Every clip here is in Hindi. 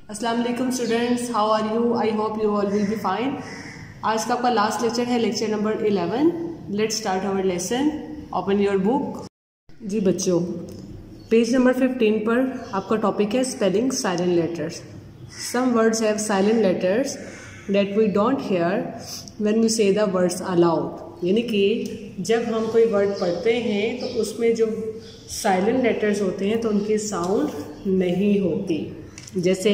अस्सलाम वालेकुम students, how are you? I hope you all will be fine. आज का आपका लास्ट लेक्चर है, lecture number 11। Let's start our lesson. Open your book. जी बच्चों, पेज नंबर 15 पर आपका टॉपिक है spelling silent letters. Some words have silent letters that we don't hear when we say the words aloud. यानी कि जब हम कोई वर्ड पढ़ते हैं तो उसमें जो साइलेंट लेटर्स होते हैं तो उनकी साउंड नहीं होती। जैसे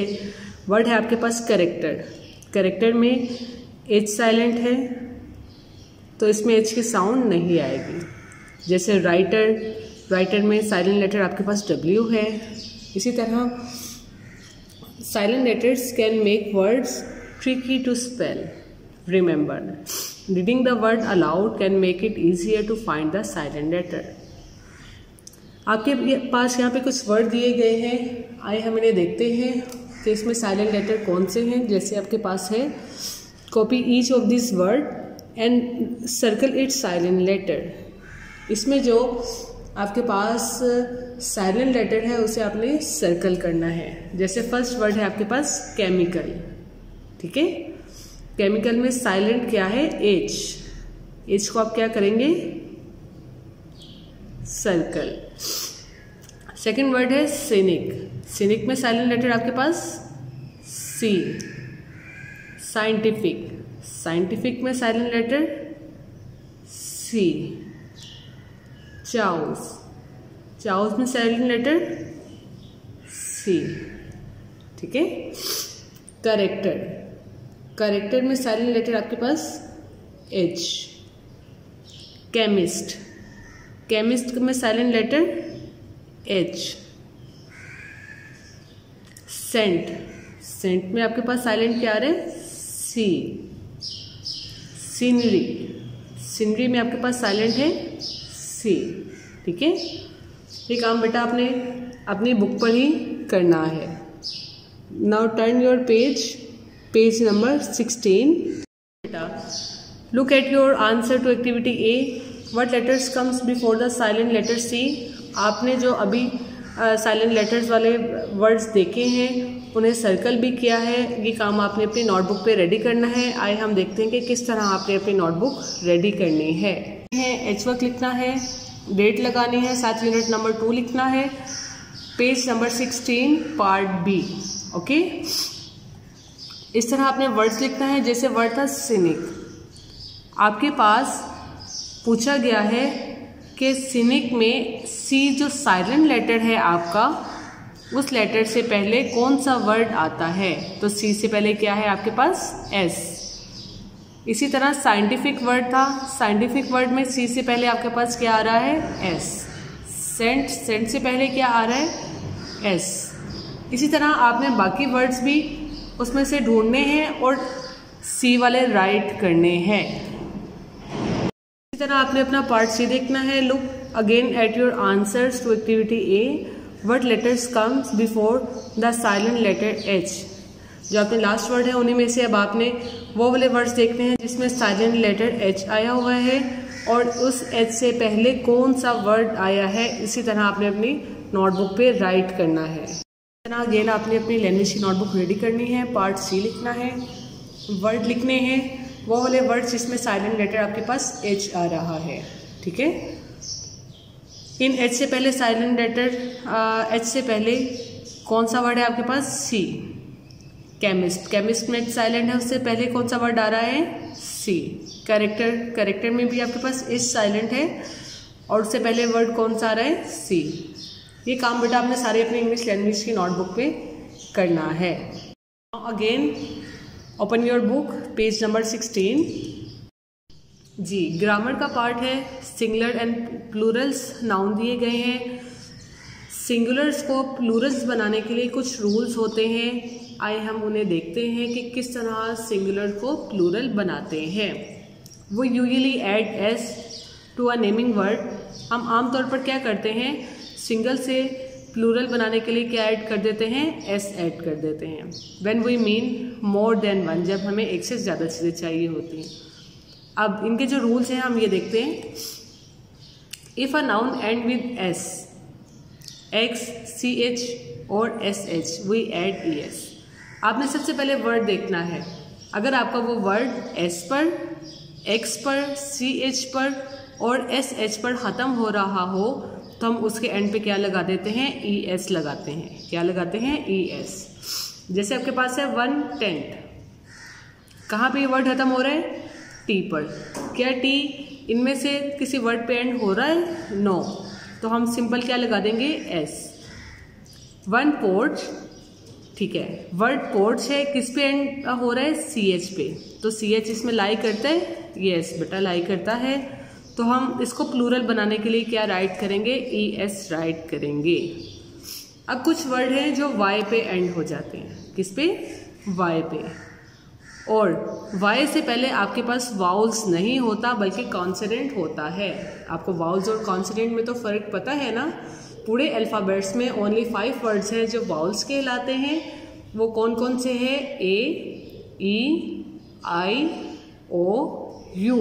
वर्ड है आपके पास करेक्टर। करेक्टर में एच साइलेंट है तो इसमें एच की साउंड नहीं आएगी। जैसे राइटर, राइटर में साइलेंट लेटर आपके पास डब्ल्यू है। इसी तरह silent letters can make words tricky to spell. Remember, reading the word aloud can make it easier to find the silent letter. आपके पास यहाँ पे कुछ वर्ड दिए गए हैं, आइए हम इन्हें देखते हैं कि इसमें साइलेंट लेटर कौन से हैं। जैसे आपके पास है, copy each of this word and circle its silent letter. इसमें जो आपके पास साइलेंट लेटर है उसे आपने सर्कल करना है। जैसे फर्स्ट वर्ड है आपके पास केमिकल, ठीक है। केमिकल में साइलेंट क्या है? एच। एच को आप क्या करेंगे? सर्कल। सेकेंड वर्ड है सिनिक। सिनिक में साइलेंट लेटर आपके पास सी। साइंटिफिक, साइंटिफिक में silent letter C. Chaos, chaos में साइलेंट लेटर सी, ठीक है। करेक्टर, करेक्टर में साइलेंट लेटर आपके पास एच। केमिस्ट, केमिस्ट में silent letter H. Scent, scent में आपके पास साइलेंट क्या आ रहा है? सी। सीनरी, सीनरी में आपके पास साइलेंट है सी, ठीक है। ये काम बेटा आपने अपनी बुक पर ही करना है। Now turn your page, page number 16। बेटा look at your answer to activity A. What letters comes before the silent letter C. आपने जो अभी साइलेंट लेटर्स वाले वर्ड्स देखे हैं उन्हें सर्कल भी किया है। ये काम आपने अपनी नोटबुक पे रेडी करना है। आइए हम देखते हैं कि किस तरह आपने अपनी नोटबुक रेडी करनी है। एच वर्क लिखना है, डेट लगानी है, साथ यूनिट नंबर 2 लिखना है। Page number 16 part B, okay. इस तरह आपने वर्ड्स लिखना है। जैसे वर्ड था सिनिक, आपके पास पूछा गया है कि सिनिक में सी जो साइलेंट लेटर है आपका, उस लेटर से पहले कौन सा वर्ड आता है? तो सी से पहले क्या है आपके पास? एस। इसी तरह साइंटिफिक वर्ड था, साइंटिफिक वर्ड में सी से पहले आपके पास क्या आ रहा है? एस। सेंट, सेंट से पहले क्या आ रहा है? एस। इसी तरह आपने बाकी वर्ड्स भी उसमें से ढूंढने हैं और सी वाले राइट करने हैं। इसी तरह आपने अपना पार्ट सी देखना है। Look again at your answers to activity A. What letters comes before the silent letter H. जो आपने लास्ट वर्ड है उन्हीं में से अब आपने वो वाले वर्ड्स देखने हैं जिसमें साइलेंट लेटर एच आया हुआ है और उस एच से पहले कौन सा वर्ड आया है। इसी तरह आपने अपनी नोटबुक पे राइट करना है। इसी तरह अगेन आपने अपनी लैंग्वेज की नोटबुक रेडी करनी है। पार्ट सी लिखना है, वर्ड लिखने हैं, वो वाले वर्ड जिसमें साइलेंट लेटर आपके पास एच आ रहा है, ठीक है। इन एच से पहले साइलेंट लेटर, एच से पहले कौन सा वर्ड है आपके पास? सी। केमिस्ट, केमिस्ट में साइलेंट है, उससे पहले कौन सा वर्ड आ रहा है? सी। करेक्टर, करेक्टर में भी आपके पास एच साइलेंट है और उससे पहले वर्ड कौन सा आ रहा है? सी। ये काम बेटा आपने सारे अपनी इंग्लिश लैंग्वेज की नोटबुक पे करना है। Again open your book, page number 16। जी, ग्रामर का पार्ट है। सिंगुलर एंड प्लूरल्स नाउन दिए गए हैं। सिंगुलर्स को प्लूरल्स बनाने के लिए कुछ रूल्स होते हैं। आइए हम उन्हें देखते हैं कि किस तरह सिंगुलर को प्लूरल बनाते हैं। वो usually add S to a naming word. हम आमतौर पर क्या करते हैं? सिंगल से प्लूरल बनाने के लिए क्या ऐड कर देते हैं? एस ऐड कर देते हैं। When we mean more than one, जब हमें एक से ज़्यादा चीज़ें चाहिए होती हैं। अब इनके जो रूल्स हैं हम ये देखते हैं। If a noun end with S, X, C H और S H, we add E S. आपने सबसे पहले वर्ड देखना है। अगर आपका वो वर्ड एस पर, एक्स पर, सी एच पर और एस एच पर ख़त्म हो रहा हो तो हम उसके एंड पे क्या लगा देते हैं, ई एस लगाते हैं। क्या लगाते हैं, ई एस। जैसे आपके पास है 1 टेंट, कहाँ पे ये वर्ड खत्म हो रहा है, टी पर। क्या टी इनमें से किसी वर्ड पे एंड हो रहा है, नो, तो हम सिंपल क्या लगा देंगे, एस। 1 पोर्च, ठीक है, वर्ड पोर्च है, किस पे एंड हो रहा है, सी एच पे, तो सी एच इसमें लाई करता है, यस बेटा लाई करता है। तो हम इसको प्लूरल बनाने के लिए क्या राइट करेंगे, ई एस राइट करेंगे। अब कुछ वर्ड हैं जो वाई पे एंड हो जाते हैं, किस पे, वाई पे, और वाई से पहले आपके पास वाउल्स नहीं होता बल्कि कॉन्सोनेंट होता है। आपको वाउल्स और कॉन्सोनेंट में तो फ़र्क पता है ना। पूरे अल्फ़ाबेट्स में ओनली 5 वर्ड्स हैं जो वाउल्स कहलाते हैं। वो कौन कौन से हैं, ए, ई, आई, ओ, यू।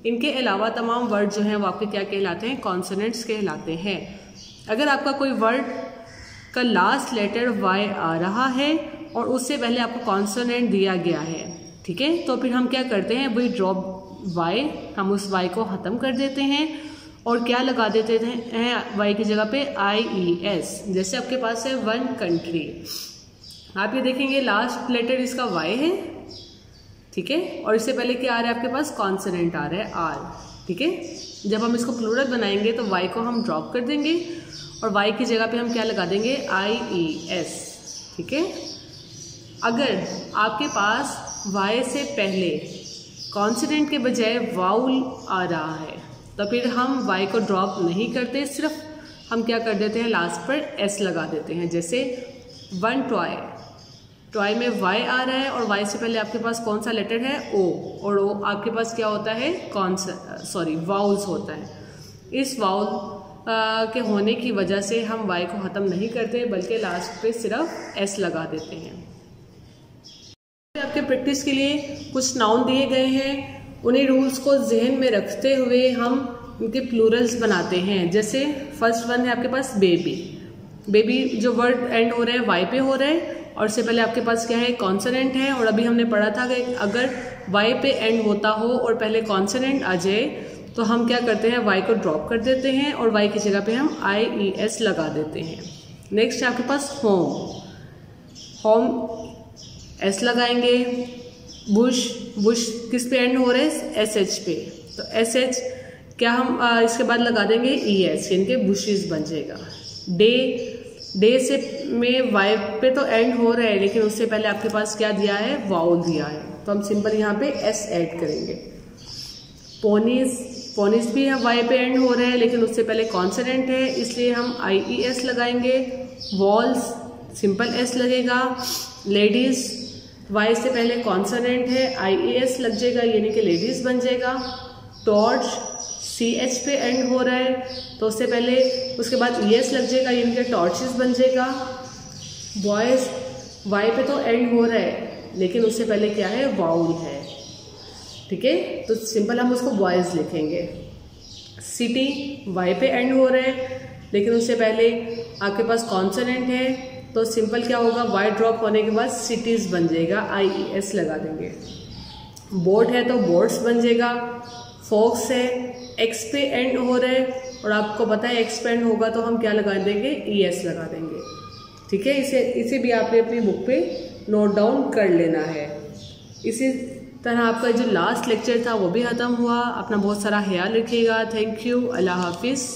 इनके अलावा तमाम वर्ड जो हैं वो आपके क्या कहलाते हैं, कॉन्सोनेंट्स कहलाते हैं। अगर आपका कोई वर्ड का लास्ट लेटर वाई आ रहा है और उससे पहले आपको कॉन्सोनेंट दिया गया है, ठीक है, तो फिर हम क्या करते हैं, वी ड्रॉप वाई, हम उस वाई को ख़त्म कर देते हैं और क्या लगा देते हैं वाई की जगह पे आई ई एस। जैसे आपके पास है 1 कंट्री, आप ये देखेंगे लास्ट लेटर इसका वाई है, ठीक है, और इससे पहले क्या आ रहा है आपके पास, कॉन्सोनेंट आ रहा है आर, ठीक है। जब हम इसको प्लूरल बनाएंगे तो वाई को हम ड्रॉप कर देंगे और वाई की जगह पे हम क्या लगा देंगे, आई ई एस, ठीक है। अगर आपके पास वाई से पहले कॉन्सोनेंट के बजाय वाउल आ रहा है तो फिर हम वाई को ड्रॉप नहीं करते, सिर्फ हम क्या कर देते हैं, लास्ट पर एस लगा देते हैं। जैसे 1 टॉय, टॉय में वाई आ रहा है और वाई से पहले आपके पास कौन सा लेटर है, ओ, और ओ आपके पास क्या होता है, वाउल्स होता है। इस वाउल के होने की वजह से हम वाई को ख़त्म नहीं करते बल्कि लास्ट पे सिर्फ एस लगा देते हैं। आपके प्रैक्टिस के लिए कुछ नाउन दिए गए हैं, उन्हीं रूल्स को जहन में रखते हुए हम उनके प्लूरल्स बनाते हैं। जैसे फर्स्ट वन है आपके पास बेबी, बेबी जो वर्ड एंड हो रहा है वाई पे हो रहा है और इससे पहले आपके पास क्या है, कॉन्सोनेंट है। और अभी हमने पढ़ा था कि अगर वाई पे एंड होता हो और पहले कॉन्सोनेंट आ जाए तो हम क्या करते हैं, वाई को ड्रॉप कर देते हैं और वाई की जगह पे हम आई ई एस लगा देते हैं। नेक्स्ट है आपके पास होम, होम एस लगाएंगे। बुश, बुश किस पे एंड हो रहा है, एस एच पे, तो एस एच क्या हम इसके बाद लगा देंगे ई एस, इनके बुशेस बन जाएगा। डे, डे से में वाई पे तो एंड हो रहा है लेकिन उससे पहले आपके पास क्या दिया है, वाउल दिया है, तो हम सिंपल यहाँ पे एस ऐड करेंगे। पोनीज, पोनीज भी वाई पे एंड हो रहा है लेकिन उससे पहले कॉन्सोनेंट है इसलिए हम आई ई एस लगाएंगे। वॉल्स सिंपल एस लगेगा। लेडीज वाई से पहले कॉन्सोनेंट है, आई ई एस लग जाएगा यानी कि लेडीज बन जाएगा। टॉर्च सी एच पे एंड हो रहा है तो उससे पहले उसके बाद ई एस लग जाएगा यानी कि टॉर्चेस बन जाएगा। बॉयज वाई पे तो एंड हो रहा है लेकिन उससे पहले क्या है, वाउल है, ठीक है, तो सिंपल हम उसको बॉयज लिखेंगे। सिटी वाई पे एंड हो रहा है लेकिन उससे पहले आपके पास कॉन्सोनेंट है तो सिंपल क्या होगा, वाई ड्रॉप होने के बाद सिटीज बन जाएगा, आई ई एस लगा देंगे। बोट है तो बोट्स बन जाएगा। फॉक्स है, एक्स पे एंड हो रहा है और आपको पता है एक्स पे एंड होगा तो हम क्या लगा देंगे, ई एस लगा देंगे, ठीक है। इसे भी आपने अपनी बुक पे नोट डाउन कर लेना है। इसी तरह आपका जो लास्ट लेक्चर था वो भी ख़त्म हुआ। अपना बहुत सारा ख्याल रखिएगा। थैंक यू, अल्लाह हाफिज़।